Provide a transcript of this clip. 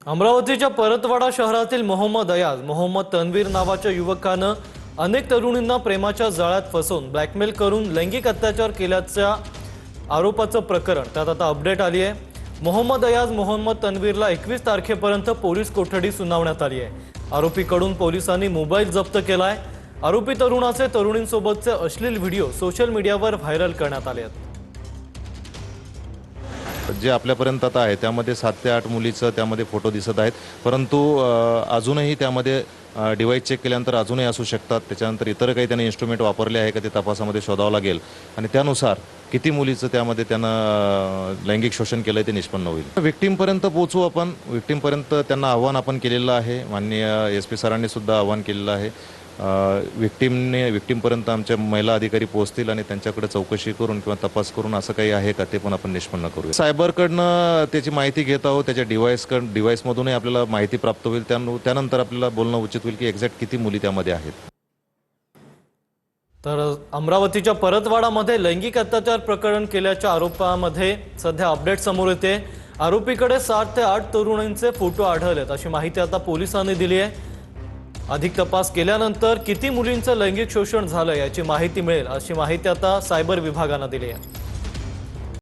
अमरावतीच्या परतवाडा शहरातील मोहम्मद अयाज मोहम्मद तन्वीर नावाच्या युवकानं अनेक तरुणींना प्रेमाच्या जाळ्यात फसवून ब्लॅकमेल करून लैंगिक अत्याचार केल्याच्या आरोपाचं प्रकरण त्यात आता अपडेट आली आहे। मोहम्मद अयाज मोहम्मद तन्वीरला 21 तारखेपर्यंत पोलीस कोठडी सुनावण्यात आली आहे। आरोपीकडून पोलिसांनी मोबाईल जप्त केलाय। आरोपी तरुणाचे तरुणींसोबतचे अश्लील व्हिडिओ सोशल मीडियावर व्हायरल करण्यात आले आहेत। जे आपल्यापर्यंत आता आहे त्यामध्ये 7 ते 8 मुलीचं त्यामध्ये फोटो दिसत आहेत, परंतु अजूनही त्यामध्ये डिव्हाइस चेक केल्यानंतर अजूनही असू शकतात। त्याच्यानंतर इतर काही त्यांनी इन्स्ट्रुमेंट वापरले आहे का ते तपासामध्ये शोधावं लागेल आणि त्यानुसार किती मुलीचं त्यामध्ये त्यांना लैंगिक शोषण केलं ते निष्पन्न होईल। विक्टीमपर्यंत पोहोचू आपण, विक्टीमपर्यंत त्यांना आव्हान आपण केलेलं आहे। माननीय SP सरांनी सुद्धा आव्हान केलेलं आहे। विक्टीमपर्यंत आमच्या महिला अधिकारी पोहोचतील आणि त्यांच्याकडे चौकशी करून किंवा तपास करून असं काही आहे का ते पण आपण निष्पन्न करू। सायबरकडनं त्याची माहिती घेत आहोत, त्याच्या डिव्हाइसमधूनही आपल्याला माहिती प्राप्त होईल। त्यानंतर आपल्याला बोलणं उचित होईल की एक्झॅक्ट किती मुली त्यामध्ये आहेत। तर अमरावतीच्या परतवाडामध्ये लैंगिक अत्याचार प्रकरण केल्याच्या आरोपामध्ये सध्या अपडेट समोर येते। आरोपीकडे 7 ते 8 तरुणींचे फोटो आढळलेत अशी माहिती आता पोलिसांनी दिली आहे। अधिक तपास केल्यानंतर किती मुलींचं लैंगिक शोषण झालं याची माहिती मिळेल अशी माहिती आता सायबर विभागाने दिली आहे।